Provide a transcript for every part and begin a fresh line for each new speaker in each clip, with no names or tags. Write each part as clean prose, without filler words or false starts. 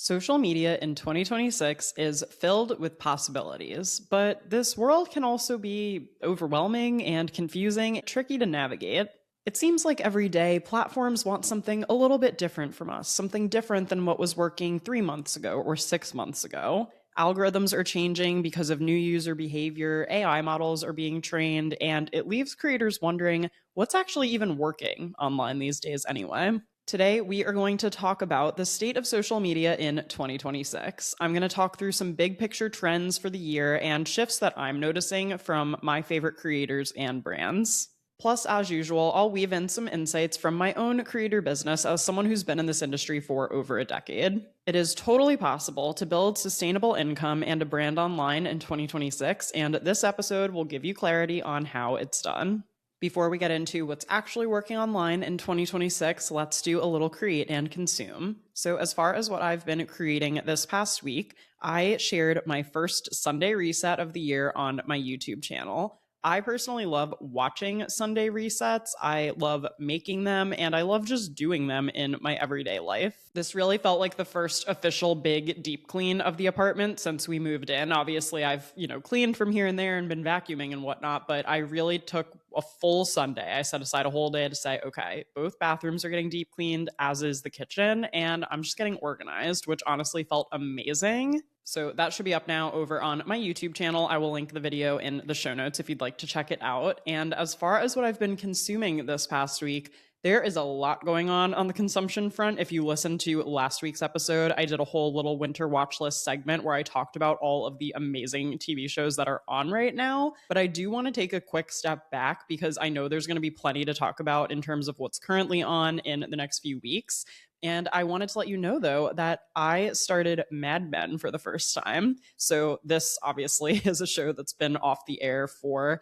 Social media in 2026 is filled with possibilities, but this world can also be overwhelming and confusing, tricky to navigate. It seems like every day platforms want something a little bit different from us, something different than what was working 3 months ago or 6 months ago. Algorithms are changing because of new user behavior, AI models are being trained, and it leaves creators wondering what's actually even working online these days anyway. Today, we are going to talk about the state of social media in 2026. I'm going to talk through some big picture trends for the year and shifts that I'm noticing from my favorite creators and brands. Plus, as usual, I'll weave in some insights from my own creator business as someone who's been in this industry for over a decade. It is totally possible to build sustainable income and a brand online in 2026, and this episode will give you clarity on how it's done. Before we get into what's actually working online in 2026, let's do a little create and consume. So, as far as what I've been creating this past week, I shared my first Sunday reset of the year on my YouTube channel. I personally love watching Sunday resets. I love making them, and I love just doing them in my everyday life. This really felt like the first official big deep clean of the apartment since we moved in. Obviously, I've, cleaned from here and there and been vacuuming and whatnot, but I really took a full Sunday. I set aside a whole day to say, okay, both bathrooms are getting deep cleaned, as is the kitchen, and I'm just getting organized, which honestly felt amazing. So that should be up now over on my YouTube channel. I will link the video in the show notes if you'd like to check it out. And as far as what I've been consuming this past week, there is a lot going on the consumption front. If you listened to last week's episode, I did a whole little winter watch list segment where I talked about all of the amazing TV shows that are on right now. But I do want to take a quick step back because I know there's going to be plenty to talk about in terms of what's currently on in the next few weeks. And I wanted to let you know, though, that I started Mad Men for the first time. So this obviously is a show that's been off the air for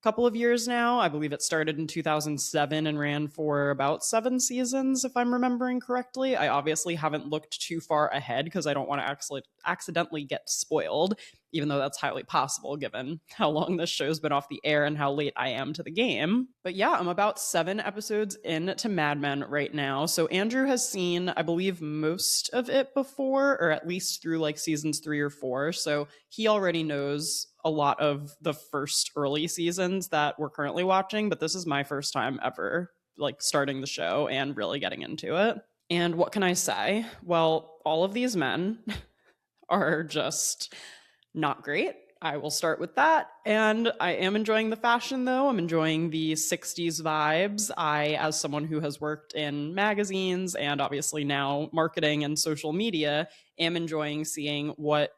couple of years now. I believe it started in 2007 and ran for about 7 seasons, if I'm remembering correctly. I obviously haven't looked too far ahead because I don't want to accidentally get spoiled, even though that's highly possible given how long this show's been off the air and how late I am to the game. But yeah, I'm about 7 episodes into Mad Men right now. So Andrew has seen, I believe, most of it before, or at least through like seasons 3 or 4. So he already knows a lot of the first early seasons that we're currently watching, but this is my first time ever like starting the show and really getting into it. And what can I say? Well, all of these men are just not great. I will start with that. And I am enjoying the fashion, though. I'm enjoying the 60s vibes. I, as someone who has worked in magazines and obviously now marketing and social media, am enjoying seeing what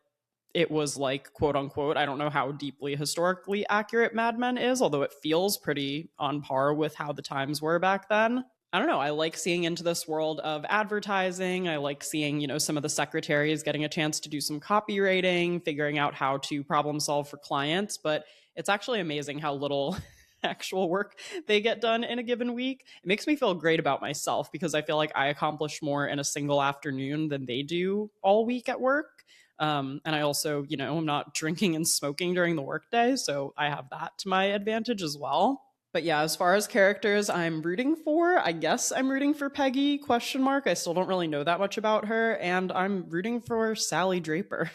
it was like, quote unquote. I don't know how deeply historically accurate Mad Men is, although it feels pretty on par with how the times were back then. I don't know. I like seeing into this world of advertising. I like seeing, some of the secretaries getting a chance to do some copywriting, figuring out how to problem solve for clients. But it's actually amazing how little actual work they get done in a given week. It makes me feel great about myself because I feel like I accomplish more in a single afternoon than they do all week at work. And I also, I'm not drinking and smoking during the workday, so I have that to my advantage as well. But yeah, as far as characters I'm rooting for, I guess I'm rooting for Peggy, question mark. I still don't really know that much about her. And I'm rooting for Sally Draper,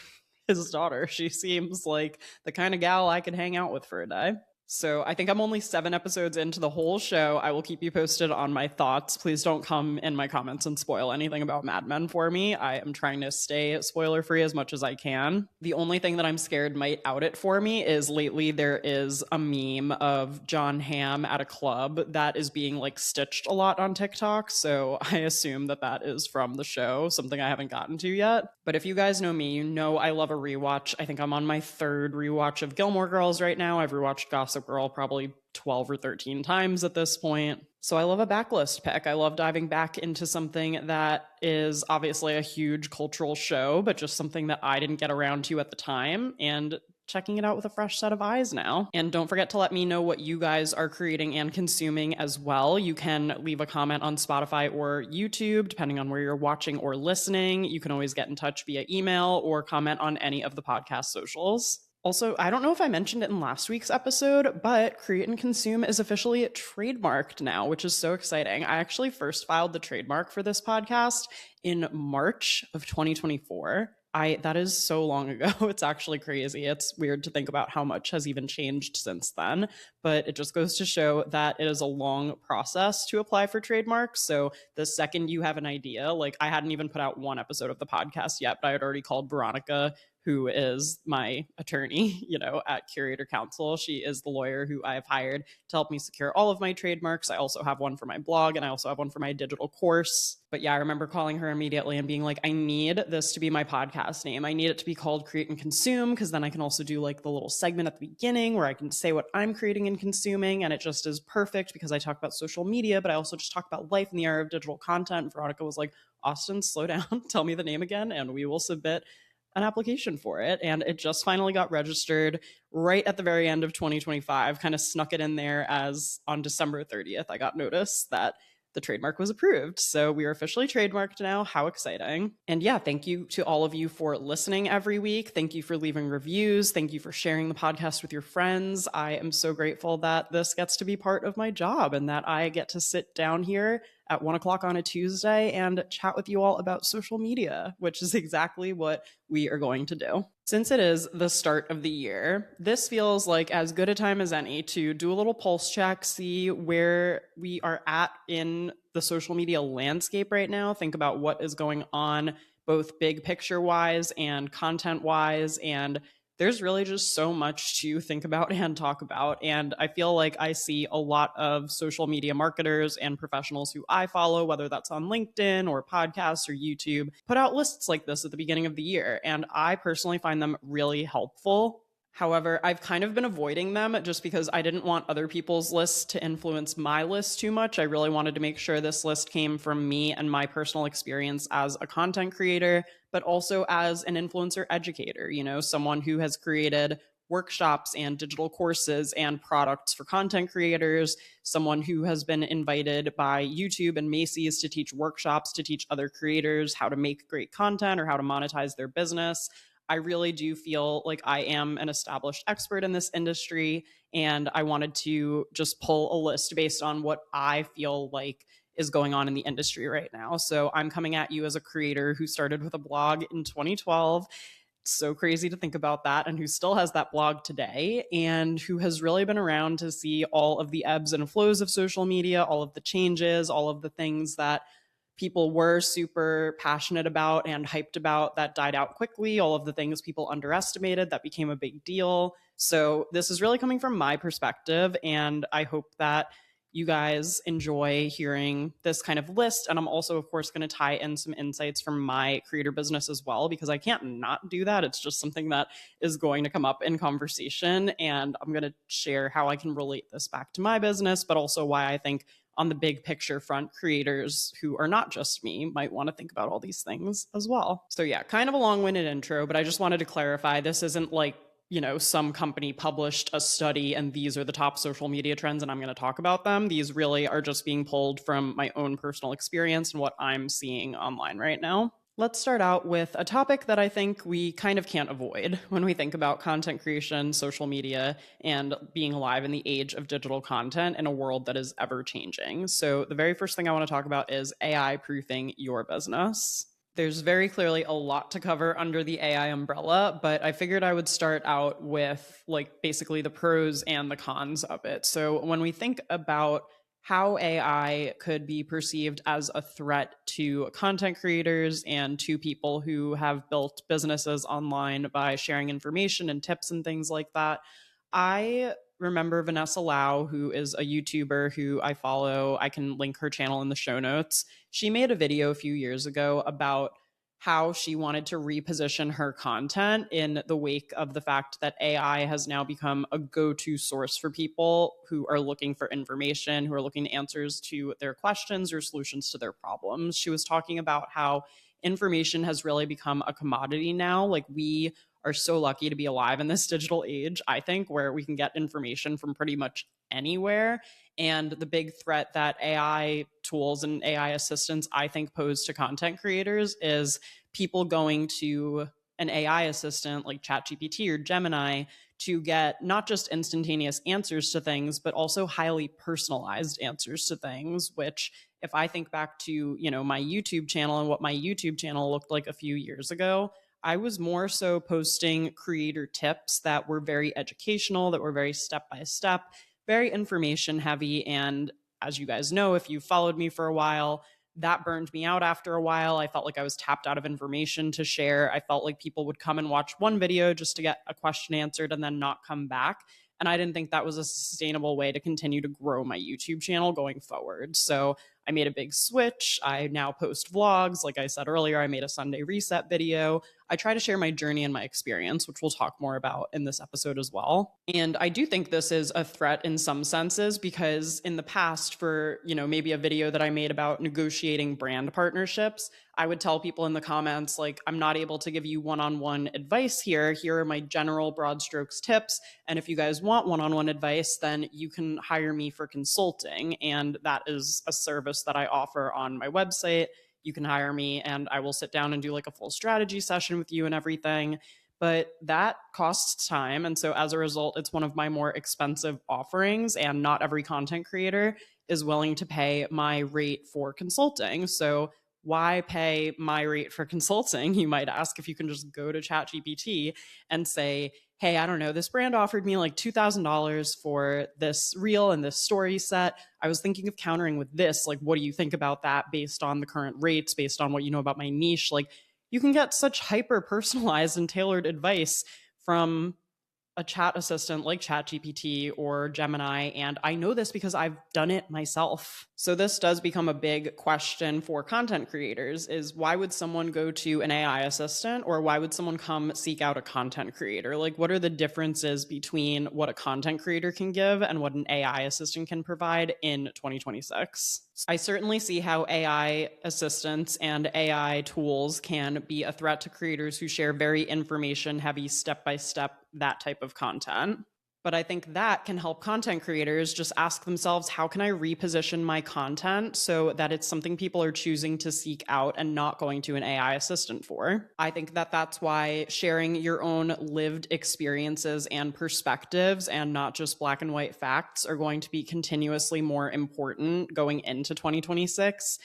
his daughter. She seems like the kind of gal I could hang out with for a day. So I think I'm only 7 episodes into the whole show. I will keep you posted on my thoughts. Please don't come in my comments and spoil anything about Mad Men for me. I am trying to stay spoiler-free as much as I can. The only thing that I'm scared might out it for me is lately there is a meme of John Hamm at a club that is being like stitched a lot on TikTok. So I assume that that is from the show, something I haven't gotten to yet. But if you guys know me, you know I love a rewatch. I think I'm on my 3rd rewatch of Gilmore Girls right now. I've rewatched Gossip Girl probably 12 or 13 times at this point. So I love a backlist pick. I love diving back into something that is obviously a huge cultural show, but just something that I didn't get around to at the time and checking it out with a fresh set of eyes now. And don't forget to let me know what you guys are creating and consuming as well. You can leave a comment on Spotify or YouTube, depending on where you're watching or listening. You can always get in touch via email or comment on any of the podcast socials. Also, I don't know if I mentioned it in last week's episode, but Create and Consume is officially trademarked now, which is so exciting. I actually first filed the trademark for this podcast in March of 2024. That is so long ago. It's actually crazy. It's weird to think about how much has even changed since then, but it just goes to show that it is a long process to apply for trademarks. So the second you have an idea, like I hadn't even put out one episode of the podcast yet, but I had already called Veronica, who is my attorney, at Curator Counsel. She is the lawyer who I have hired to help me secure all of my trademarks. I also have one for my blog and I also have one for my digital course. But yeah, I remember calling her immediately and being like, I need this to be my podcast name. I need it to be called Create and Consume, because then I can also do like the little segment at the beginning where I can say what I'm creating and consuming. And it just is perfect because I talk about social media, but I also just talk about life in the era of digital content. And Veronica was like, Austen, slow down, tell me the name again, and we will submit an application for it. And it just finally got registered right at the very end of 2025, kind of snuck it in there as on December 30th, I got notice that the trademark was approved. So we are officially trademarked now. How exciting. And yeah, thank you to all of you for listening every week. Thank you for leaving reviews. Thank you for sharing the podcast with your friends. I am so grateful that this gets to be part of my job and that I get to sit down here at 1:00 on a Tuesday and chat with you all about social media, which is exactly what we are going to do. Since it is the start of the year, this feels like as good a time as any to do a little pulse check, see where we are at in the social media landscape right now, think about what is going on both big picture wise and content wise, and there's really just so much to think about and talk about. And I feel like I see a lot of social media marketers and professionals who I follow, whether that's on LinkedIn or podcasts or YouTube, put out lists like this at the beginning of the year. And I personally find them really helpful. However, I've kind of been avoiding them just because I didn't want other people's lists to influence my list too much. I really wanted to make sure this list came from me and my personal experience as a content creator, but also as an influencer educator, someone who has created workshops and digital courses and products for content creators, someone who has been invited by YouTube and Macy's to teach workshops to teach other creators how to make great content or how to monetize their business. I really do feel like I am an established expert in this industry, and I wanted to just pull a list based on what I feel like is going on in the industry right now. So I'm coming at you as a creator who started with a blog in 2012. It's so crazy to think about that, and who still has that blog today, and who has really been around to see all of the ebbs and flows of social media, all of the changes, all of the things that people were super passionate about and hyped about that died out quickly, all of the things people underestimated that became a big deal. So this is really coming from my perspective, and I hope that you guys enjoy hearing this kind of list. And I'm also, of course, going to tie in some insights from my creator business as well, because I can't not do that. It's just something that is going to come up in conversation. And I'm going to share how I can relate this back to my business, but also why I think on the big picture front, creators who are not just me might want to think about all these things as well. So yeah, kind of a long-winded intro, but I just wanted to clarify, this isn't like, some company published a study and these are the top social media trends and I'm going to talk about them. These really are just being pulled from my own personal experience and what I'm seeing online right now. Let's start out with a topic that I think we kind of can't avoid when we think about content creation, social media, and being alive in the age of digital content in a world that is ever changing. So the very first thing I want to talk about is AI proofing your business. There's very clearly a lot to cover under the AI umbrella, but I figured I would start out with basically the pros and the cons of it. So when we think about how AI could be perceived as a threat to content creators and to people who have built businesses online by sharing information and tips and things like that, I remember Vanessa Lau, who is a YouTuber who I follow. I can link her channel in the show notes. She made a video a few years ago about how she wanted to reposition her content in the wake of the fact that AI has now become a go-to source for people who are looking for information, who are looking for answers to their questions or solutions to their problems. She was talking about how information has really become a commodity now. We are so lucky to be alive in this digital age, I think, where we can get information from pretty much anywhere. And the big threat that AI tools and AI assistants, I think, pose to content creators is people going to an AI assistant like ChatGPT or Gemini to get not just instantaneous answers to things, but also highly personalized answers to things, which if I think back to, my YouTube channel and what my YouTube channel looked like a few years ago, I was more so posting creator tips that were very educational, that were very step by step, very information heavy. And as you guys know, if you followed me for a while, that burned me out after a while. I felt like I was tapped out of information to share. I felt like people would come and watch one video just to get a question answered and then not come back. And I didn't think that was a sustainable way to continue to grow my YouTube channel going forward. So I made a big switch. I now post vlogs. Like I said earlier, I made a Sunday reset video. I try to share my journey and my experience, which we'll talk more about in this episode as well. And I do think this is a threat in some senses because in the past, for, maybe a video that I made about negotiating brand partnerships, I would tell people in the comments, like, I'm not able to give you one-on-one advice here. Here are my general broad strokes tips. And if you guys want one-on-one advice, then you can hire me for consulting. And that is a service that I offer on my website. You can hire me and I will sit down and do like a full strategy session with you and everything. But that costs time. And so as a result, it's one of my more expensive offerings, and not every content creator is willing to pay my rate for consulting. So why pay my rate for consulting? You might ask, if you can just go to ChatGPT and say, hey, I don't know, this brand offered me like $2,000 for this reel and this story set. I was thinking of countering with this. Like, what do you think about that based on the current rates, based on what you know about my niche? Like, you can get such hyper personalized and tailored advice from a chat assistant like ChatGPT or Gemini. And I know this because I've done it myself. So this does become a big question for content creators, is why would someone go to an AI assistant, or why would someone come seek out a content creator? Like, what are the differences between what a content creator can give and what an AI assistant can provide in 2026? I certainly see how AI assistants and AI tools can be a threat to creators who share very information heavy, step-by-step, that type of content. But I think that can help content creators just ask themselves, how can I reposition my content so that it's something people are choosing to seek out and not going to an AI assistant for? I think that that's why sharing your own lived experiences and perspectives, and not just black and white facts, are going to be continuously more important going into 2026.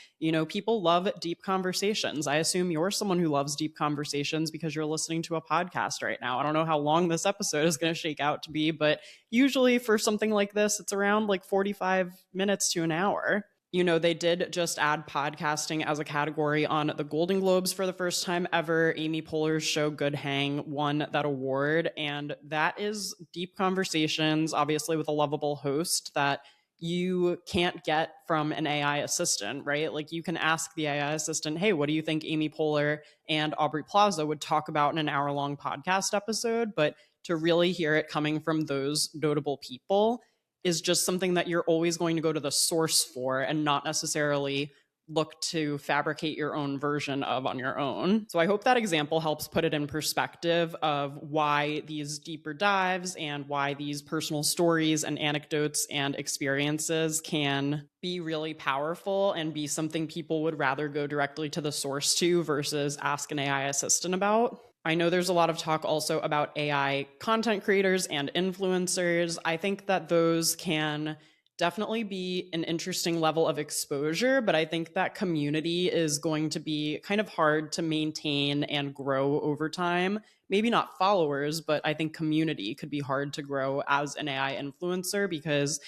People love deep conversations. I assume you're someone who loves deep conversations because you're listening to a podcast right now. I don't know how long this episode is going to shake out to be, but usually for something like this, it's around like 45 minutes to an hour. They did just add podcasting as a category on the Golden Globes for the first time ever. Amy Poehler's show Good Hang won that award, and that is deep conversations, obviously with a lovable host, that you can't get from an AI assistant, right? Like, you can ask the AI assistant, hey, what do you think Amy Poehler and Aubrey Plaza would talk about in an hour-long podcast episode? But to really hear it coming from those notable people is just something that you're always going to go to the source for, and not necessarily look to fabricate your own version of on your own. So I hope that example helps put it in perspective of why these deeper dives and why these personal stories and anecdotes and experiences can be really powerful and be something people would rather go directly to the source to versus ask an AI assistant about. I know there's a lot of talk also about AI content creators and influencers. I think that those can definitely be an interesting level of exposure, but I think that community is going to be kind of hard to maintain and grow over time. Maybe not followers, but I think community could be hard to grow as an AI influencer, because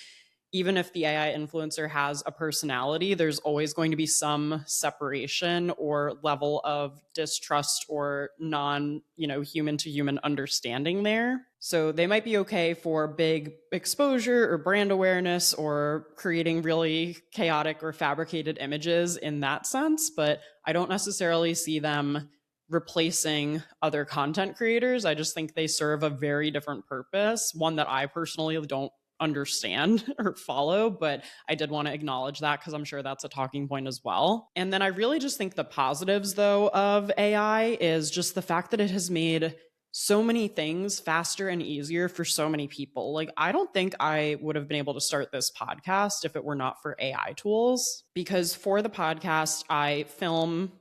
even if the AI influencer has a personality, there's always going to be some separation or level of distrust or human to human understanding there. So they might be okay for big exposure or brand awareness or creating really chaotic or fabricated images in that sense, but I don't necessarily see them replacing other content creators. I just think they serve a very different purpose, one that I personally don't understand or follow, but I did want to acknowledge that because I'm sure that's a talking point as well. And then I really just think the positives, though, of AI is just the fact that it has made so many things faster and easier for so many people. Like, I don't think I would have been able to start this podcast if it were not for AI tools. Because for the podcast, I film,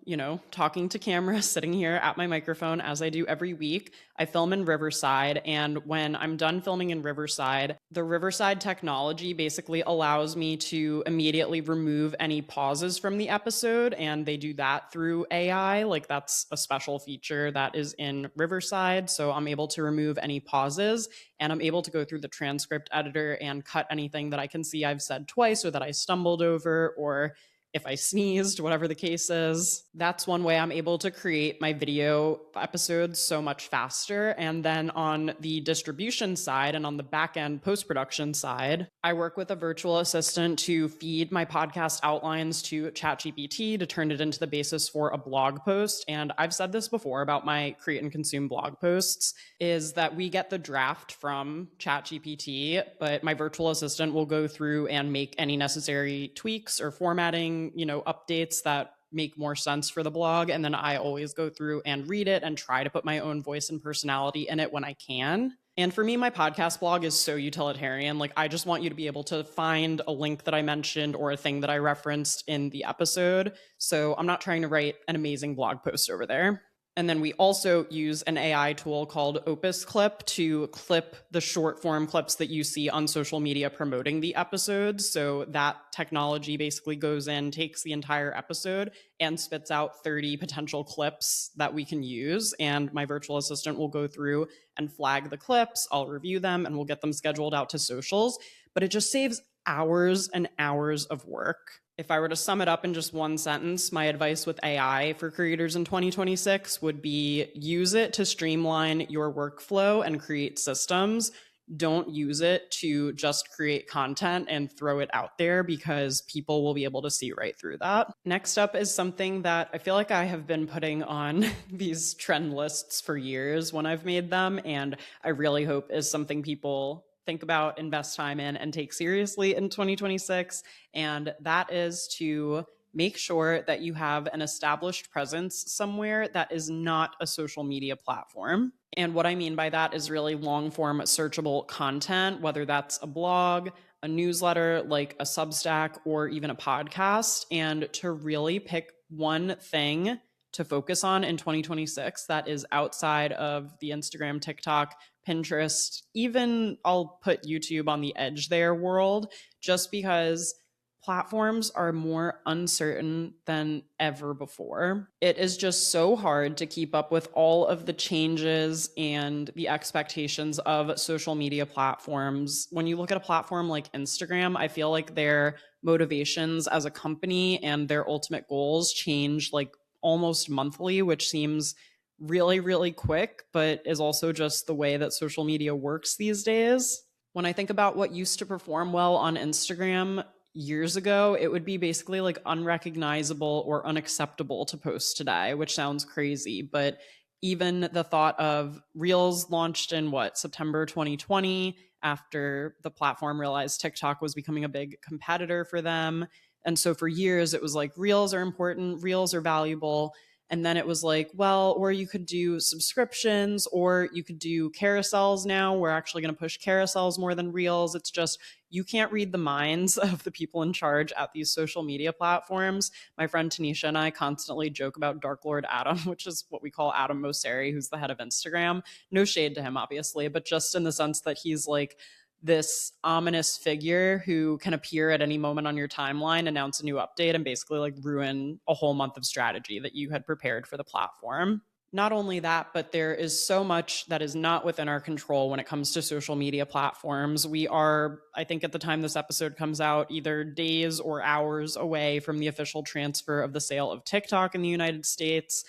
talking to camera, sitting here at my microphone as I do every week. I film in Riverside. And when I'm done filming in Riverside, the Riverside technology basically allows me to immediately remove any pauses from the episode. And they do that through AI. Like, that's a special feature that is in Riverside. So I'm able to remove any pauses, and I'm able to go through the transcript editor and cut anything that I can see I've said twice or that I stumbled over, or if I sneezed, whatever the case is. That's one way I'm able to create my video episodes so much faster. And then on the distribution side and on the back end post production side, I work with a virtual assistant to feed my podcast outlines to ChatGPT to turn it into the basis for a blog post. And I've said this before about my create and consume blog posts, is that we get the draft from ChatGPT, but my virtual assistant will go through and make any necessary tweaks or formatting, updates that make more sense for the blog. And then I always go through and read it and try to put my own voice and personality in it when I can. And for me, my podcast blog is so utilitarian. Like, I just want you to be able to find a link that I mentioned or a thing that I referenced in the episode. So I'm not trying to write an amazing blog post over there. And then we also use an AI tool called Opus Clip to clip the short form clips that you see on social media promoting the episodes. So that technology basically goes in, takes the entire episode, and spits out 30 potential clips that we can use. And my virtual assistant will go through and flag the clips. I'll review them and we'll get them scheduled out to socials. But it just saves hours and hours of work. If I were to sum it up in just one sentence, my advice with AI for creators in 2026 would be use it to streamline your workflow and create systems. Don't use it to just create content and throw it out there, because people will be able to see right through that. Next up is something that I feel like I have been putting on these trend lists for years when I've made them, and I really hope is something people think about, invest time in, and take seriously in 2026. And that is to make sure that you have an established presence somewhere that is not a social media platform. And what I mean by that is really long form searchable content, whether that's a blog, a newsletter like a Substack, or even a podcast. And to really pick one thing to focus on in 2026 that is outside of the Instagram, TikTok, Pinterest, even I'll put YouTube on the edge there world, just because platforms are more uncertain than ever before. It is just so hard to keep up with all of the changes and the expectations of social media platforms. When you look at a platform like Instagram, I feel like their motivations as a company and their ultimate goals change like almost monthly, which seems really, really quick, but is also just the way that social media works these days. When I think about what used to perform well on Instagram years ago, it would be basically like unrecognizable or unacceptable to post today, which sounds crazy. But even the thought of Reels launched in September 2020, after the platform realized TikTok was becoming a big competitor for them. And so for years, it was like, Reels are important, Reels are valuable. And then it was like, well, or you could do subscriptions, or you could do carousels now. We're actually going to push carousels more than Reels. It's just, you can't read the minds of the people in charge at these social media platforms. My friend Tanisha and I constantly joke about Dark Lord Adam, which is what we call Adam Mosseri, who's the head of Instagram. No shade to him, obviously, but just in the sense that he's like this ominous figure who can appear at any moment on your timeline, announce a new update, and basically like ruin a whole month of strategy that you had prepared for the platform. Not only that, but there is so much that is not within our control when it comes to social media platforms. We are, I think at the time this episode comes out, either days or hours away from the official transfer of the sale of TikTok in the United States.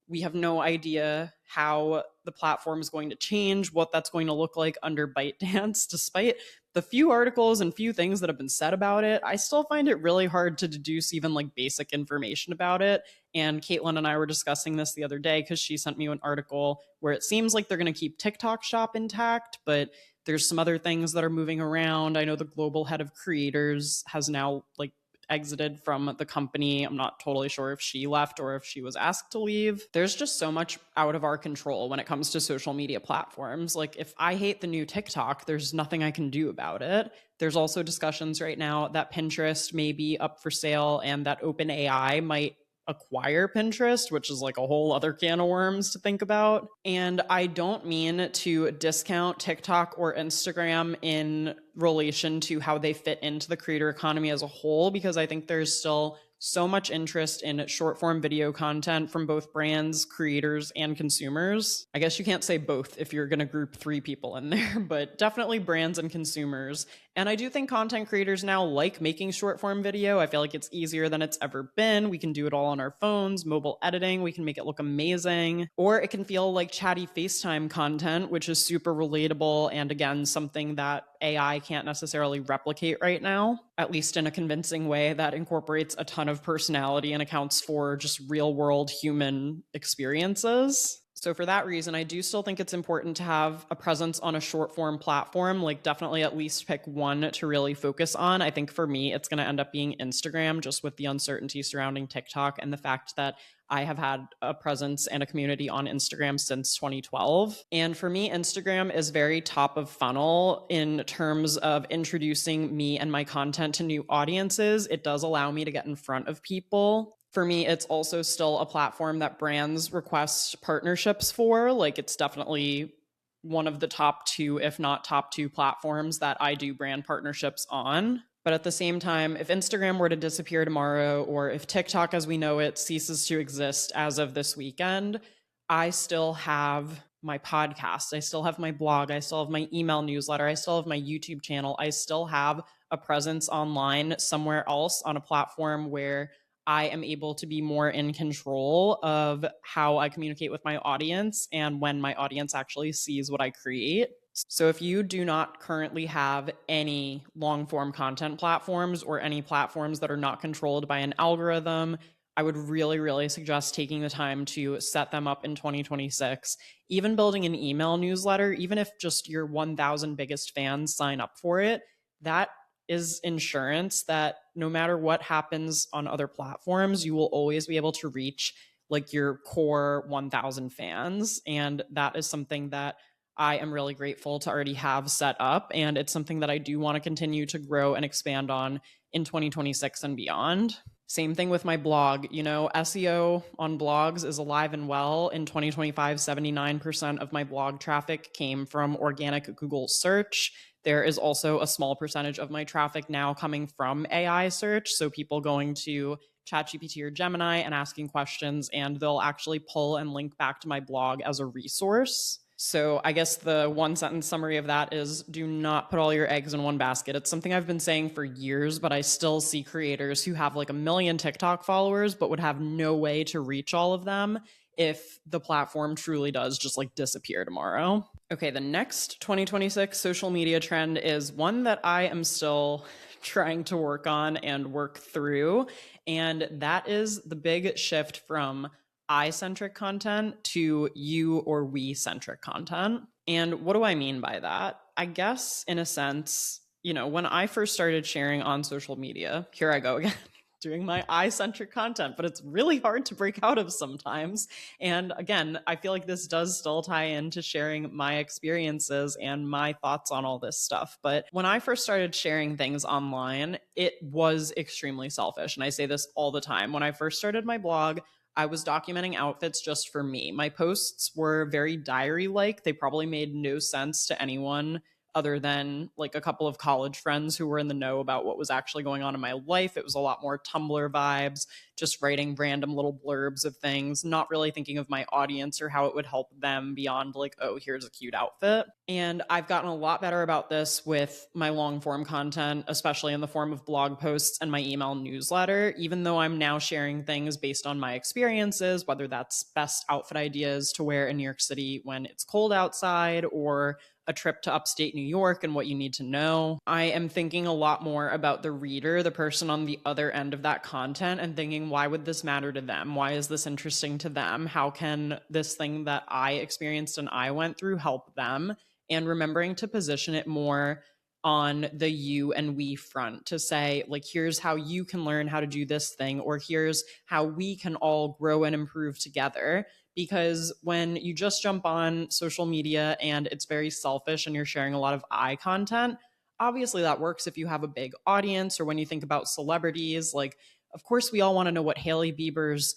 We have no idea how the platform is going to change, what that's going to look like under ByteDance. Despite the few articles and few things that have been said about it, I still find it really hard to deduce even like basic information about it. And Caitlin and I were discussing this the other day because she sent me an article where it seems like they're going to keep TikTok Shop intact, but there's some other things that are moving around. I know the global head of creators has now like exited from the company. I'm not totally sure if she left or if she was asked to leave. There's just so much out of our control when it comes to social media platforms. Like, if I hate the new TikTok, there's nothing I can do about it. There's also discussions right now that Pinterest may be up for sale and that OpenAI might acquire Pinterest, which is like a whole other can of worms to think about. And I don't mean to discount TikTok or Instagram in relation to how they fit into the creator economy as a whole, because I think there's still so much interest in short form video content from both brands, creators, and consumers. I guess you can't say both if you're going to group three people in there, but definitely brands and consumers. And I do think content creators now like making short form video. I feel like it's easier than it's ever been. We can do it all on our phones, mobile editing, we can make it look amazing. Or it can feel like chatty FaceTime content, which is super relatable and, again, something that AI can't necessarily replicate right now, at least in a convincing way that incorporates a ton of personality and accounts for just real world human experiences. So for that reason, I do still think it's important to have a presence on a short form platform, like definitely at least pick one to really focus on. I think for me, it's going to end up being Instagram, just with the uncertainty surrounding TikTok and the fact that I have had a presence and a community on Instagram since 2012. And for me, Instagram is very top of funnel in terms of introducing me and my content to new audiences. It does allow me to get in front of people. For me, it's also still a platform that brands request partnerships for. Like, it's definitely one of the top two, if not top two, platforms that I do brand partnerships on. But at the same time, if Instagram were to disappear tomorrow, or if TikTok as we know it ceases to exist as of this weekend, I still have my podcast. I still have my blog. I still have my email newsletter. I still have my YouTube channel. I still have a presence online somewhere else on a platform where I am able to be more in control of how I communicate with my audience and when my audience actually sees what I create. So if you do not currently have any long form content platforms or any platforms that are not controlled by an algorithm, I would really, really suggest taking the time to set them up in 2026. Even building an email newsletter, even if just your 1,000 biggest fans sign up for it, that is insurance that no matter what happens on other platforms, you will always be able to reach like your core 1,000 fans. And that is something that I am really grateful to already have set up. And it's something that I do want to continue to grow and expand on in 2026 and beyond. Same thing with my blog. You know, SEO on blogs is alive and well. In 2025, 79% of my blog traffic came from organic Google search. There is also a small percentage of my traffic now coming from AI search. So people going to ChatGPT or Gemini and asking questions, and they'll actually pull and link back to my blog as a resource. So I guess the one sentence summary of that is, do not put all your eggs in one basket. It's something I've been saying for years, but I still see creators who have like 1 million TikTok followers, but would have no way to reach all of them if the platform truly does just like disappear tomorrow. Okay, the next 2026 social media trend is one that I am still trying to work on and work through. And that is the big shift from I-centric content to you or we-centric content. And what do I mean by that? I guess in a sense, you know, when I first started sharing on social media, here I go again, doing my I-centric content, but it's really hard to break out of sometimes. And again, I feel like this does still tie into sharing my experiences and my thoughts on all this stuff. But when I first started sharing things online, it was extremely selfish. And I say this all the time. When I first started my blog, I was documenting outfits just for me. My posts were very diary-like. They probably made no sense to anyone other than like a couple of college friends who were in the know about what was actually going on in my life. It was a lot more Tumblr vibes, just writing random little blurbs of things, not really thinking of my audience or how it would help them beyond like, oh, here's a cute outfit. And I've gotten a lot better about this with my long form content, especially in the form of blog posts and my email newsletter, even though I'm now sharing things based on my experiences, whether that's best outfit ideas to wear in New York City when it's cold outside, or a trip to upstate New York and what you need to know. I am thinking a lot more about the reader, the person on the other end of that content, and thinking, why would this matter to them? Why is this interesting to them? How can this thing that I experienced and I went through help them? And remembering to position it more on the you and we front to say, like, here's how you can learn how to do this thing, or here's how we can all grow and improve together. Because when you just jump on social media and it's very selfish and you're sharing a lot of I content, obviously that works if you have a big audience, or when you think about celebrities, like, of course, we all want to know what Hailey Bieber's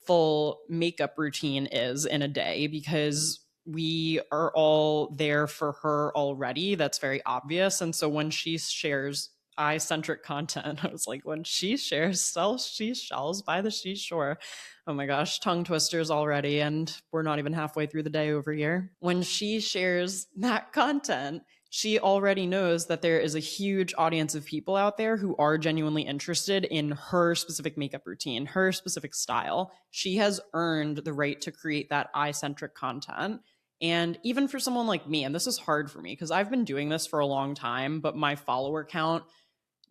full makeup routine is in a day because we are all there for her already. That's very obvious. And so when she shares eye centric content, I was like, when she shares sell seashells by the seashore. Oh my gosh, tongue twisters already. And we're not even halfway through the day over here. When she shares that content, she already knows that there is a huge audience of people out there who are genuinely interested in her specific makeup routine, her specific style. She has earned the right to create that eye-centric content. And even for someone like me, and this is hard for me because I've been doing this for a long time, but my follower count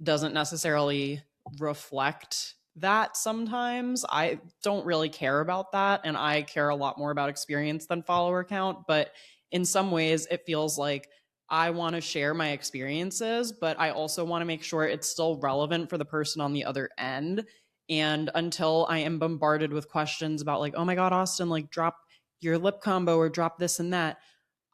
doesn't necessarily reflect that sometimes. I don't really care about that, and I care a lot more about experience than follower count. But in some ways, it feels like I want to share my experiences, but I also want to make sure it's still relevant for the person on the other end. And until I am bombarded with questions about, like, oh my God, Austen, like, drop your lip combo or drop this and that,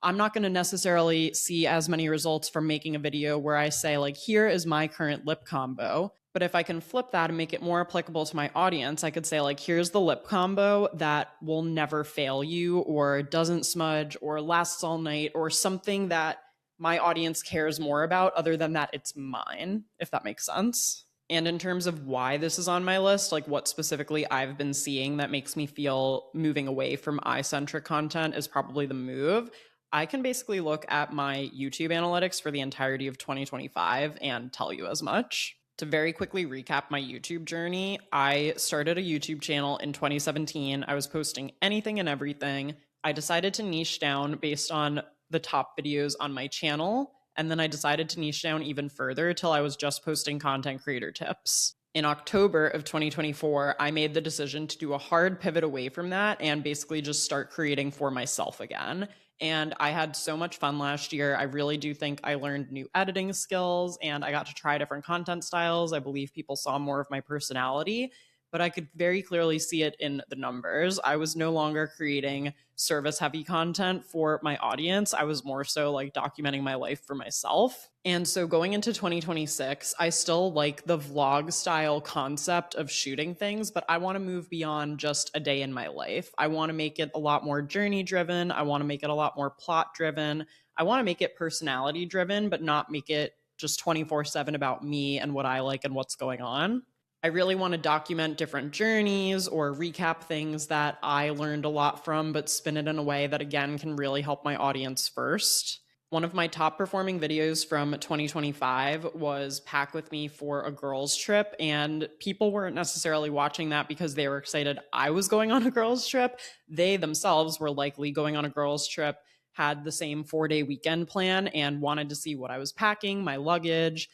I'm not going to necessarily see as many results from making a video where I say, like, here is my current lip combo. But if I can flip that and make it more applicable to my audience, I could say, like, here's the lip combo that will never fail you, or doesn't smudge, or lasts all night, or something that my audience cares more about other than that it's mine, if that makes sense. And in terms of why this is on my list, like what specifically I've been seeing that makes me feel moving away from eye-centric content is probably the move. I can basically look at my YouTube analytics for the entirety of 2025 and tell you as much. To very quickly recap my YouTube journey, I started a YouTube channel in 2017. I was posting anything and everything. I decided to niche down based on the top videos on my channel, and then I decided to niche down even further till I was just posting content creator tips. In October of 2024, I made the decision to do a hard pivot away from that and basically just start creating for myself again. And I had so much fun last year. I really do think I learned new editing skills and I got to try different content styles. I believe people saw more of my personality, but I could very clearly see it in the numbers. I was no longer creating service heavy content for my audience. I was more so like documenting my life for myself. And so going into 2026, I still like the vlog style concept of shooting things, but I want to move beyond just a day in my life. I want to make it a lot more journey driven. I want to make it a lot more plot driven. I want to make it personality driven, but not make it just 24/7 about me and what I like and what's going on. I really want to document different journeys or recap things that I learned a lot from, but spin it in a way that, again, can really help my audience first. One of my top performing videos from 2025 was Pack With Me for a girls' trip, and people weren't necessarily watching that because they were excited I was going on a girls' trip. They themselves were likely going on a girls' trip, had the same 4-day weekend plan, and wanted to see what I was packing, my luggage,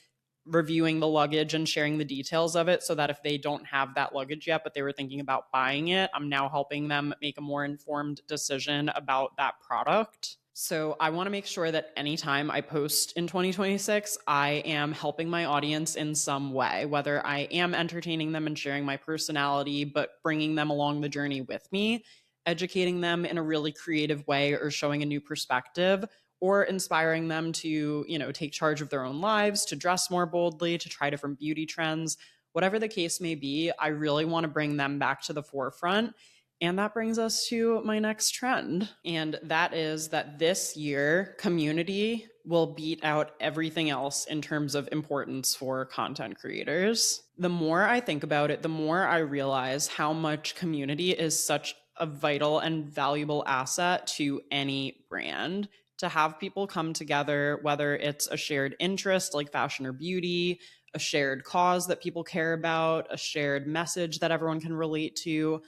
reviewing the luggage and sharing the details of it so that if they don't have that luggage yet, but they were thinking about buying it, I'm now helping them make a more informed decision about that product. So I want to make sure that anytime I post in 2026, I am helping my audience in some way, whether I am entertaining them and sharing my personality, but bringing them along the journey with me, educating them in a really creative way or showing a new perspective, or inspiring them to, take charge of their own lives, to dress more boldly, to try different beauty trends. Whatever the case may be, I really want to bring them back to the forefront. And that brings us to my next trend. And that is that this year, community will beat out everything else in terms of importance for content creators. The more I think about it, the more I realize how much community is such a vital and valuable asset to any brand. To have people come together, whether it's a shared interest like fashion or beauty, a shared cause that people care about, a shared message that everyone can relate to.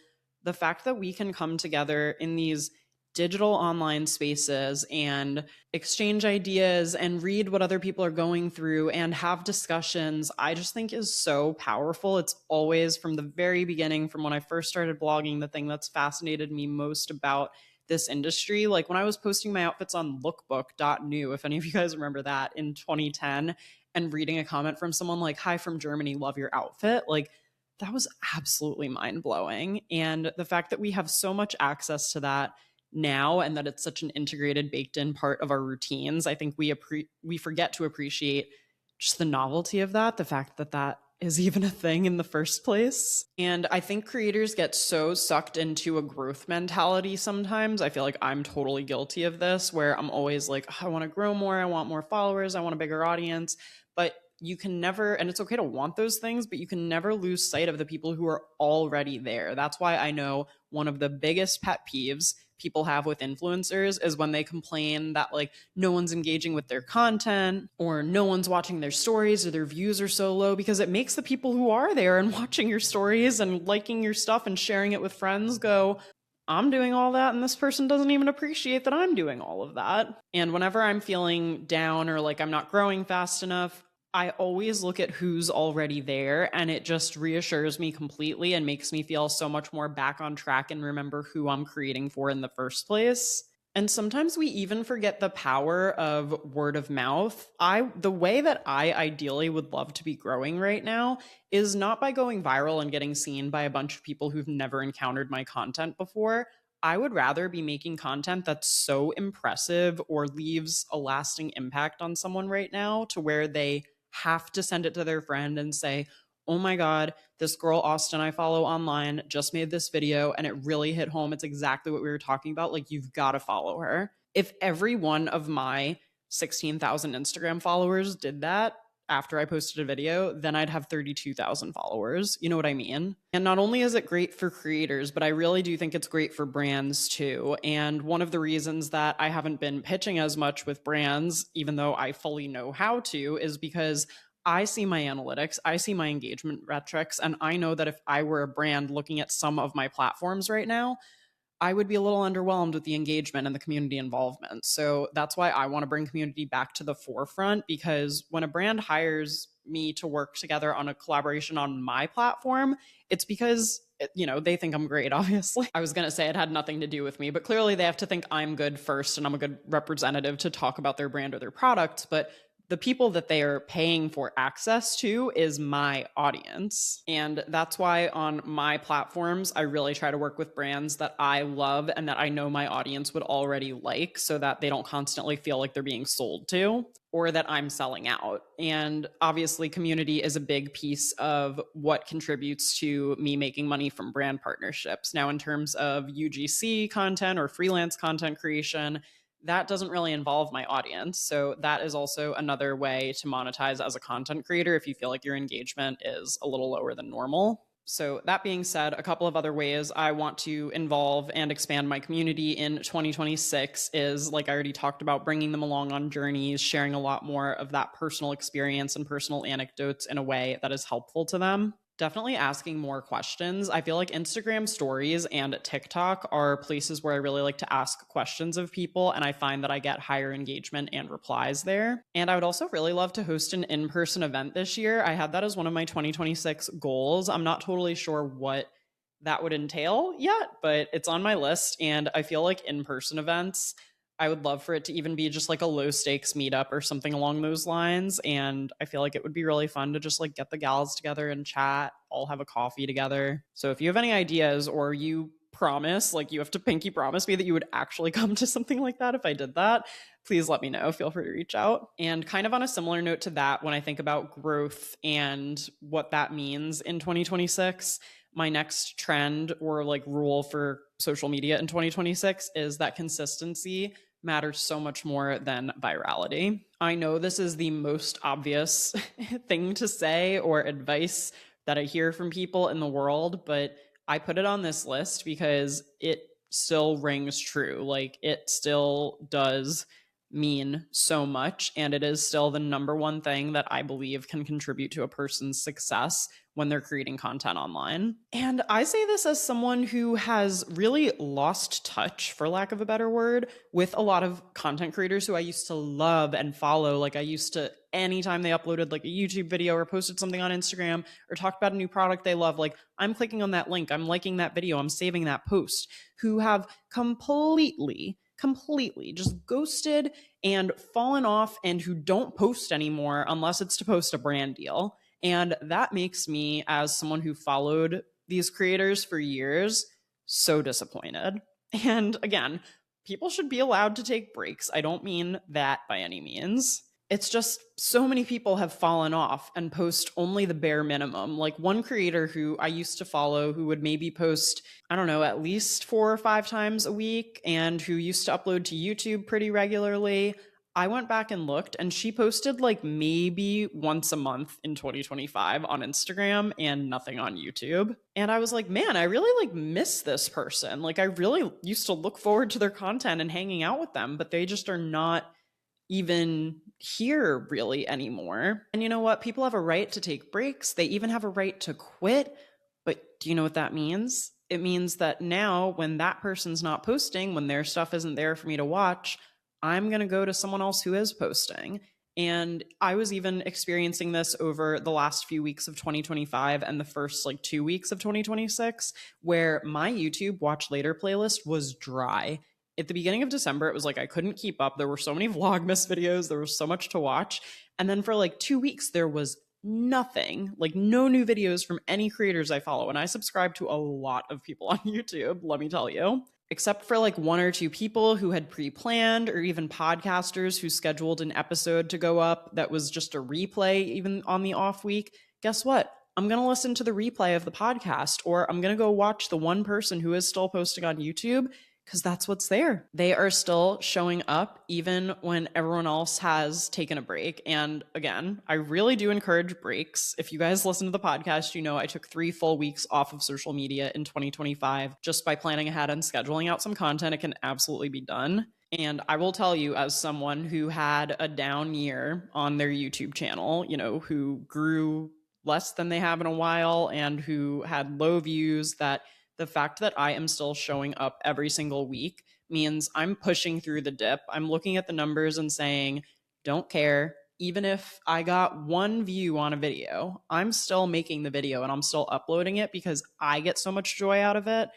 The fact that we can come together in these digital online spaces and exchange ideas and read what other people are going through and have discussions, I just think is so powerful. It's always, from the very beginning, from when I first started blogging, the thing that's fascinated me most about this industry. Like when I was posting my outfits on lookbook.new, if any of you guys remember that, in 2010, and reading a comment from someone like, "Hi from Germany, love your outfit." Like that was absolutely mind blowing. And the fact that we have so much access to that now and that it's such an integrated, baked in part of our routines, I think we forget to appreciate just the novelty of that, the fact that that is even a thing in the first place. And I think creators get so sucked into a growth mentality sometimes. I feel like I'm totally guilty of this, where I'm always like, "Oh, I want to grow more, I want more followers, I want a bigger audience." But you can never, and it's okay to want those things, but you can never lose sight of the people who are already there. That's why I know one of the biggest pet peeves people have with influencers is when they complain that like no one's engaging with their content or no one's watching their stories or their views are so low, because it makes the people who are there and watching your stories and liking your stuff and sharing it with friends go, "I'm doing all that and this person doesn't even appreciate that I'm doing all of that." And whenever I'm feeling down or like I'm not growing fast enough, I always look at who's already there, and it just reassures me completely and makes me feel so much more back on track and remember who I'm creating for in the first place. And sometimes we even forget the power of word of mouth. The way that I ideally would love to be growing right now is not by going viral and getting seen by a bunch of people who've never encountered my content before. I would rather be making content that's so impressive or leaves a lasting impact on someone right now to where they have to send it to their friend and say, "Oh my God, this girl Austen I follow online just made this video and it really hit home. It's exactly what we were talking about. Like, you've got to follow her." If every one of my 16,000 Instagram followers did that after I posted a video, then I'd have 32,000 followers. You know what I mean? And not only is it great for creators, but I really do think it's great for brands too. And one of the reasons that I haven't been pitching as much with brands, even though I fully know how to, is because I see my analytics, I see my engagement metrics, and I know that if I were a brand looking at some of my platforms right now, I would be a little underwhelmed with the engagement and the community involvement. So that's why I want to bring community back to the forefront, because when a brand hires me to work together on a collaboration on my platform, it's because they think I'm great, obviously. I was going to say it had nothing to do with me, but clearly they have to think I'm good first and I'm a good representative to talk about their brand or their product. But the people that they are paying for access to is my audience. And that's why on my platforms, I really try to work with brands that I love and that I know my audience would already like, so that they don't constantly feel like they're being sold to or that I'm selling out. And obviously, community is a big piece of what contributes to me making money from brand partnerships. Now, in terms of UGC content or freelance content creation, that doesn't really involve my audience. So that is also another way to monetize as a content creator if you feel like your engagement is a little lower than normal. So that being said, a couple of other ways I want to involve and expand my community in 2026 is, like I already talked about, bringing them along on journeys, sharing a lot more of that personal experience and personal anecdotes in a way that is helpful to them. Definitely asking more questions. I feel like Instagram stories and TikTok are places where I really like to ask questions of people, and I find that I get higher engagement and replies there. And I would also really love to host an in-person event this year. I had that as one of my 2026 goals. I'm not totally sure what that would entail yet, but it's on my list, and I feel like in-person events, I would love for it to even be just like a low stakes meetup or something along those lines. And I feel like it would be really fun to just like get the gals together and chat, all have a coffee together. So if you have any ideas, or you promise, like you have to pinky promise me that you would actually come to something like that if I did that, please let me know. Feel free to reach out. And kind of on a similar note to that, when I think about growth and what that means in 2026, my next trend or like rule for social media in 2026 is that consistency matters so much more than virality. I know this is the most obvious thing to say or advice that I hear from people in the world, but I put it on this list because it still rings true. Like, it still does mean so much, and it is still the number one thing that I believe can contribute to a person's success when they're creating content online. And I say this as someone who has really lost touch, for lack of a better word, with a lot of content creators who I used to love and follow. Like, I used to, anytime they uploaded like a YouTube video or posted something on Instagram or talked about a new product they love, like, I'm clicking on that link, I'm liking that video, I'm saving that post, who have completely just ghosted and fallen off, and who don't post anymore unless it's to post a brand deal. And that makes me, as someone who followed these creators for years, so disappointed. And again, people should be allowed to take breaks. I don't mean that by any means. It's just so many people have fallen off and post only the bare minimum. Like, one creator who I used to follow, who would maybe post, I don't know, at least 4 or 5 times a week, and who used to upload to YouTube pretty regularly. I went back and looked, and she posted like maybe once a month in 2025 on Instagram and nothing on YouTube. And I was like, man, I really like miss this person. Like, I really used to look forward to their content and hanging out with them, but they just are not even here really anymore. And you know what? People have a right to take breaks. They even have a right to quit. But do you know what that means? It means that now, when that person's not posting, when their stuff isn't there for me to watch, I'm going to go to someone else who is posting. And I was even experiencing this over the last few weeks of 2025 and the first like 2 weeks of 2026, where my YouTube Watch Later playlist was dry. At the beginning of December, it was like I couldn't keep up. There were so many Vlogmas videos. There was so much to watch. And then for like 2 weeks, there was nothing, like no new videos from any creators I follow. And I subscribe to a lot of people on YouTube, let me tell you. Except for like 1 or 2 people who had pre-planned, or even podcasters who scheduled an episode to go up that was just a replay even on the off week. Guess what? I'm going to listen to the replay of the podcast, or I'm going to go watch the one person who is still posting on YouTube, because that's what's there. They are still showing up even when everyone else has taken a break. And again, I really do encourage breaks. If you guys listen to the podcast, you know I took 3 full weeks off of social media in 2025 just by planning ahead and scheduling out some content. It can absolutely be done. And I will tell you, as someone who had a down year on their YouTube channel, you know, who grew less than they have in a while and who had low views, that the fact that I am still showing up every single week means I'm pushing through the dip. I'm looking at the numbers and saying, don't care. Even if I got 1 view on a video, I'm still making the video and I'm still uploading it because I get so much joy out of it.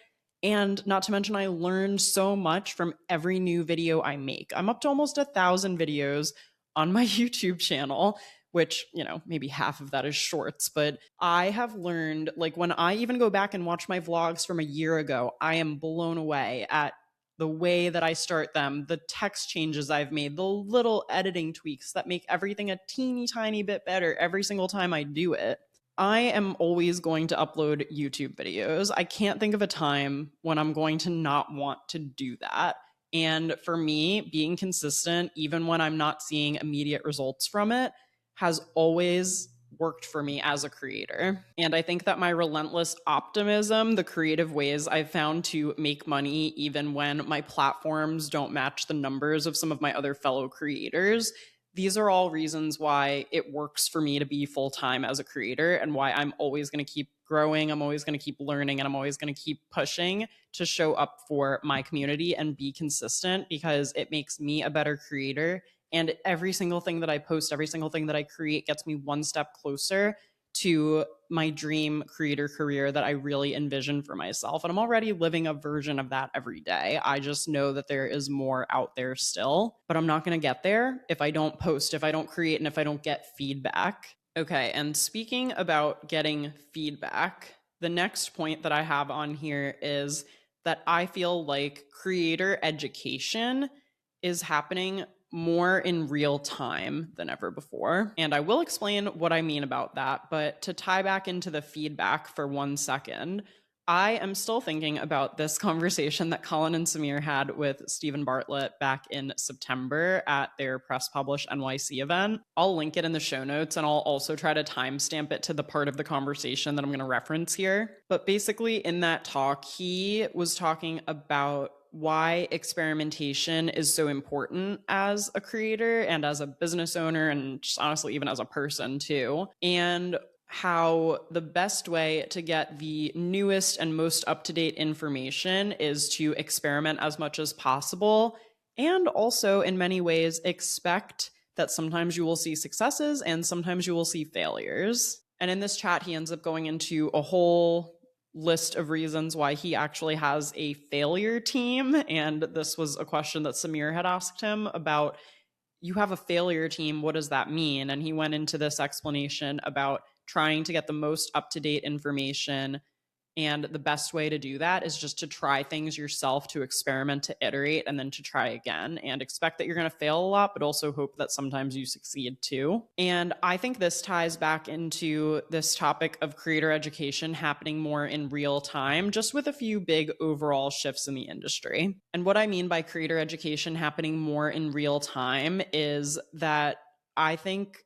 And not to mention, I learned so much from every new video I make. I'm up to almost 1,000 videos on my YouTube channel, which, you know, maybe half of that is shorts. But I have learned, like, when I even go back and watch my vlogs from a year ago, I am blown away at the way that I start them, the text changes I've made, the little editing tweaks that make everything a teeny tiny bit better every single time I do it. I am always going to upload YouTube videos. I can't think of a time when I'm going to not want to do that. And for me, being consistent, even when I'm not seeing immediate results from it, has always worked for me as a creator. And I think that my relentless optimism, the creative ways I've found to make money even when my platforms don't match the numbers of some of my other fellow creators, these are all reasons why it works for me to be full-time as a creator, and why I'm always going to keep growing, I'm always going to keep learning, and I'm always going to keep pushing to show up for my community and be consistent, because it makes me a better creator. And every single thing that I post, every single thing that I create gets me one step closer to my dream creator career that I really envision for myself. And I'm already living a version of that every day. I just know that there is more out there still, but I'm not going to get there if I don't post, if I don't create, and if I don't get feedback. Okay, and speaking about getting feedback, the next point that I have on here is that I feel like creator education is happening more in real time than ever before. And I will explain what I mean about that. But to tie back into the feedback for 1 second, I am still thinking about this conversation that Colin and Samir had with Stephen Bartlett back in September at their Press Publish NYC event. I'll link it in the show notes, and I'll also try to timestamp it to the part of the conversation that I'm going to reference here. But basically, in that talk, he was talking about why experimentation is so important as a creator and as a business owner, and just honestly, even as a person too. And how the best way to get the newest and most up to date information is to experiment as much as possible. And also, in many ways, expect that sometimes you will see successes and sometimes you will see failures. And in this chat, he ends up going into a whole list of reasons why he actually has a failure team. And this was a question that Samir had asked him about, you have a failure team, what does that mean? And he went into this explanation about trying to get the most up-to-date information. And the best way to do that is just to try things yourself, to experiment, to iterate, and then to try again, and expect that you're going to fail a lot, but also hope that sometimes you succeed too. And I think this ties back into this topic of creator education happening more in real time, just with a few big overall shifts in the industry. And what I mean by creator education happening more in real time is that I think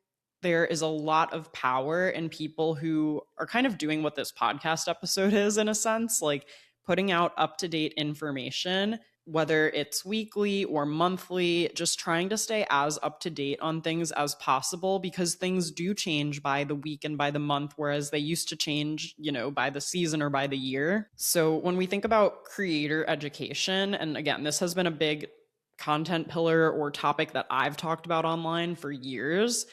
there is a lot of power in people who are kind of doing what this podcast episode is, in a sense, like putting out up-to-date information, whether it's weekly or monthly, just trying to stay as up-to-date on things as possible, because things do change by the week and by the month, whereas they used to change, by the season or by the year. So when we think about creator education, and again, this has been a big content pillar or topic that I've talked about online for years,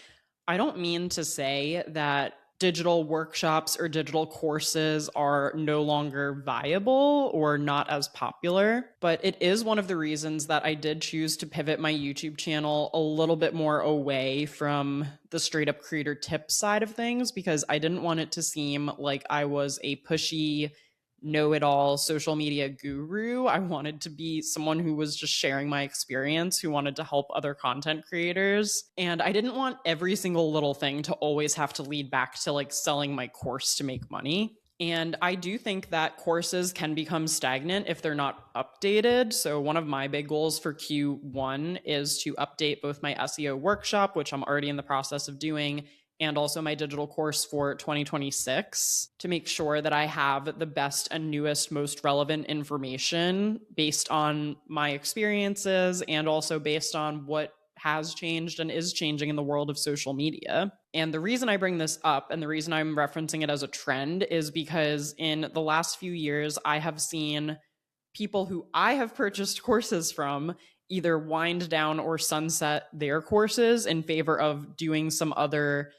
I don't mean to say that digital workshops or digital courses are no longer viable or not as popular, but it is one of the reasons that I did choose to pivot my YouTube channel a little bit more away from the straight up creator tips side of things, because I didn't want it to seem like I was a pushy know-it-all social media guru. I wanted to be someone who was just sharing my experience, who wanted to help other content creators. And I didn't want every single little thing to always have to lead back to like selling my course to make money. And I do think that courses can become stagnant if they're not updated. So one of my big goals for Q1 is to update both my SEO workshop, which I'm already in the process of doing, and also my digital course for 2026, to make sure that I have the best and newest, most relevant information based on my experiences and also based on what has changed and is changing in the world of social media. And the reason I bring this up and the reason I'm referencing it as a trend is because in the last few years, I have seen people who I have purchased courses from either wind down or sunset their courses in favor of doing some other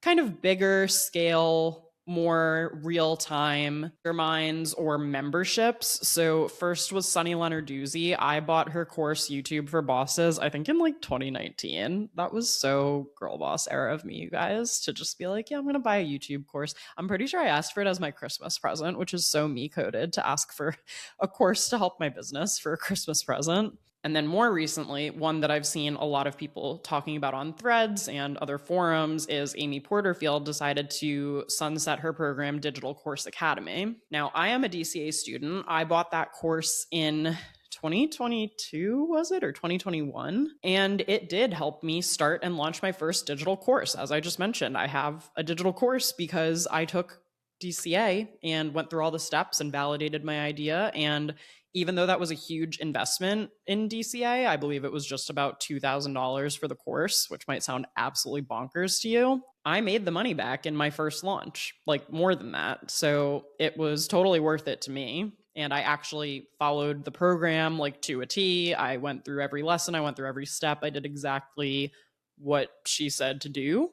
kind of bigger scale, more real-time masterminds or memberships. So first was Sunny Lenarduzzi. I bought her course, YouTube for Bosses, I think in like 2019. That was so girl boss era of me, you guys, to just be like, yeah, I'm going to buy a YouTube course. I'm pretty sure I asked for it as my Christmas present, which is so me coded to ask for a course to help my business for a Christmas present. And then more recently, one that I've seen a lot of people talking about on Threads and other forums is Amy Porterfield decided to sunset her program, Digital Course Academy. Now, I am a DCA student. I bought that course in 2022, was it, or 2021? And it did help me start and launch my first digital course. As I just mentioned, I have a digital course because I took DCA and went through all the steps and validated my idea. And even though that was a huge investment in DCA, I believe it was just about $2,000 for the course, which might sound absolutely bonkers to you. I made the money back in my first launch, like more than that. So it was totally worth it to me. And I actually followed the program like to a T. I went through every lesson. I went through every step. I did exactly what she said to do,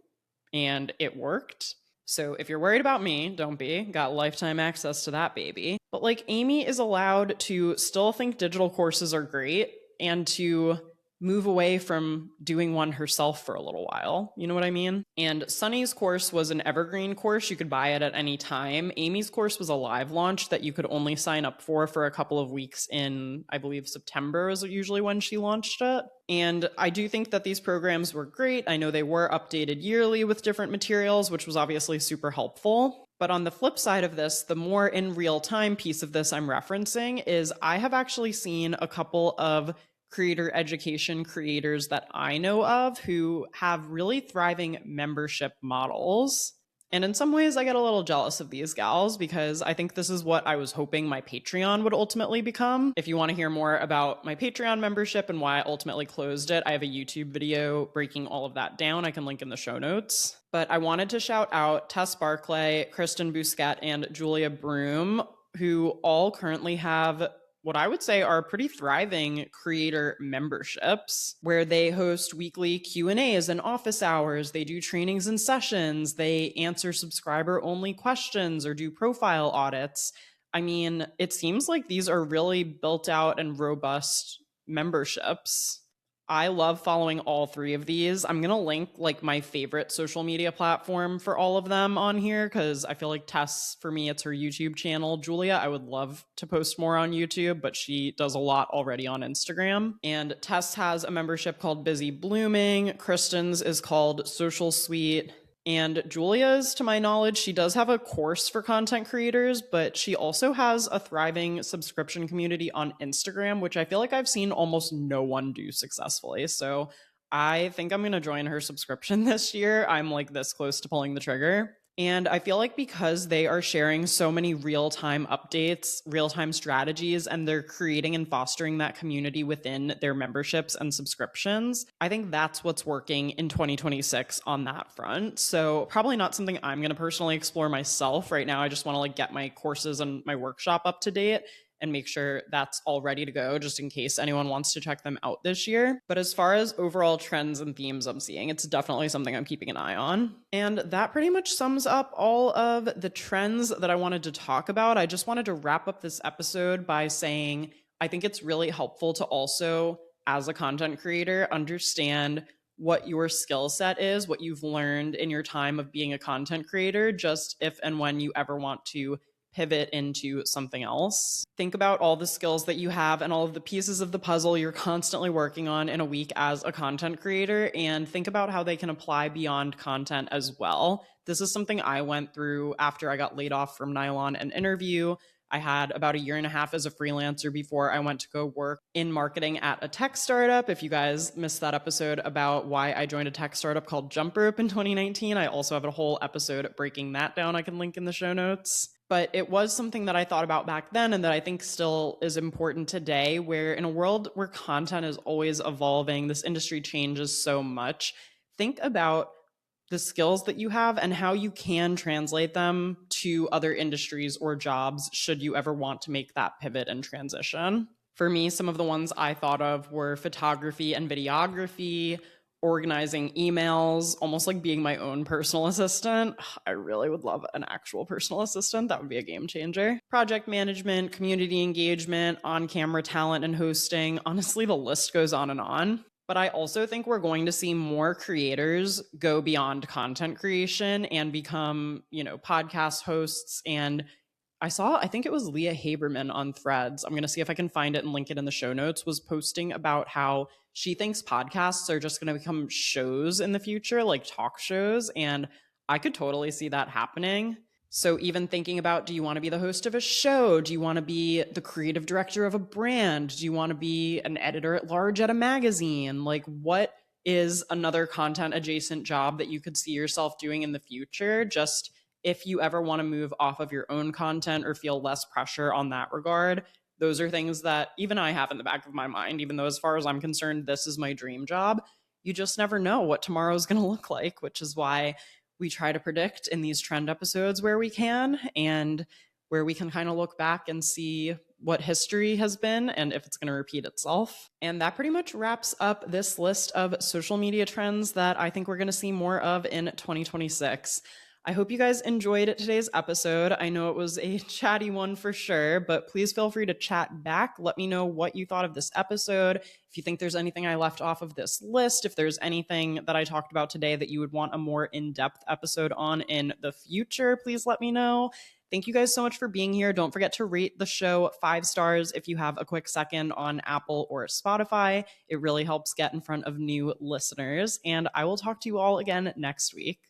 and it worked. So if you're worried about me, don't be. Got lifetime access to that baby. But like, Amy is allowed to still think digital courses are great and to move away from doing one herself for a little while. You know what I mean? And Sunny's course was an evergreen course. You could buy it at any time. Amy's course was a live launch that you could only sign up for a couple of weeks in, I believe, September is usually when she launched it. And I do think that these programs were great. I know they were updated yearly with different materials, which was obviously super helpful. But on the flip side of this, the more in real time piece of this I'm referencing is I have actually seen a couple of creator education creators that I know of who have really thriving membership models. And in some ways, I get a little jealous of these gals because I think this is what I was hoping my Patreon would ultimately become. If you want to hear more about my Patreon membership and why I ultimately closed it, I have a YouTube video breaking all of that down. I can link in the show notes. But I wanted to shout out Tess Barclay, Kristen Bousquet, and Julia Broom, who all currently have what I would say are pretty thriving creator memberships where they host weekly Q&As and office hours, they do trainings and sessions, they answer subscriber only questions or do profile audits. I mean, it seems like these are really built out and robust memberships. I love following all three of these. I'm going to link like my favorite social media platform for all of them on here because I feel like Tess, for me, it's her YouTube channel. Julia, I would love to post more on YouTube, but she does a lot already on Instagram. And Tess has a membership called Busy Blooming. Kristen's is called Social Suite. And Julia's, to my knowledge, she does have a course for content creators, but she also has a thriving subscription community on Instagram, which I feel like I've seen almost no one do successfully. So I think I'm going to join her subscription this year. I'm like this close to pulling the trigger. And I feel like because they are sharing so many real-time updates, real-time strategies, and they're creating and fostering that community within their memberships and subscriptions, I think that's what's working in 2026 on that front. So probably not something I'm going to personally explore myself right now. I just want to like get my courses and my workshop up to date and make sure that's all ready to go just in case anyone wants to check them out this year. But as far as overall trends and themes I'm seeing, it's definitely something I'm keeping an eye on. And that pretty much sums up all of the trends that I wanted to talk about. I just wanted to wrap up this episode by saying I think it's really helpful to also, as a content creator, understand what your skill set is, what you've learned in your time of being a content creator, just if and when you ever want to pivot into something else. Think about all the skills that you have and all of the pieces of the puzzle you're constantly working on in a week as a content creator, and think about how they can apply beyond content as well. This is something I went through after I got laid off from Nylon and Interview. I had about a year and a half as a freelancer before I went to go work in marketing at a tech startup. If you guys missed that episode about why I joined a tech startup called Jump Rope in 2019, I also have a whole episode breaking that down. I can link in the show notes. But it was something that I thought about back then and that I think still is important today, where in a world where content is always evolving, this industry changes so much. Think about the skills that you have and how you can translate them to other industries or jobs should you ever want to make that pivot and transition. For me, some of the ones I thought of were photography and videography, organizing emails, almost like being my own personal assistant. I really would love an actual personal assistant. That would be a game changer. Project management, community engagement, on-camera talent and hosting. Honestly, the list goes on and on. But I also think we're going to see more creators go beyond content creation and become, podcast hosts. And I think it was Leah Haberman on Threads. I'm going to see if I can find it and link it in the show notes, was posting about how she thinks podcasts are just going to become shows in the future, like talk shows. And I could totally see that happening. So even thinking about, do you want to be the host of a show? Do you want to be the creative director of a brand? Do you want to be an editor at large at a magazine? Like, what is another content adjacent job that you could see yourself doing in the future? Just if you ever want to move off of your own content or feel less pressure on that regard, those are things that even I have in the back of my mind, even though as far as I'm concerned, this is my dream job. You just never know what tomorrow's going to look like, which is why we try to predict in these trend episodes where we can, and where we can kind of look back and see what history has been and if it's going to repeat itself. And that pretty much wraps up this list of social media trends that I think we're going to see more of in 2026. I hope you guys enjoyed today's episode. I know it was a chatty one for sure, but please feel free to chat back. Let me know what you thought of this episode. If you think there's anything I left off of this list, if there's anything that I talked about today that you would want a more in-depth episode on in the future, please let me know. Thank you guys so much for being here. Don't forget to rate the show 5 stars if you have a quick second on Apple or Spotify. It really helps get in front of new listeners. And I will talk to you all again next week.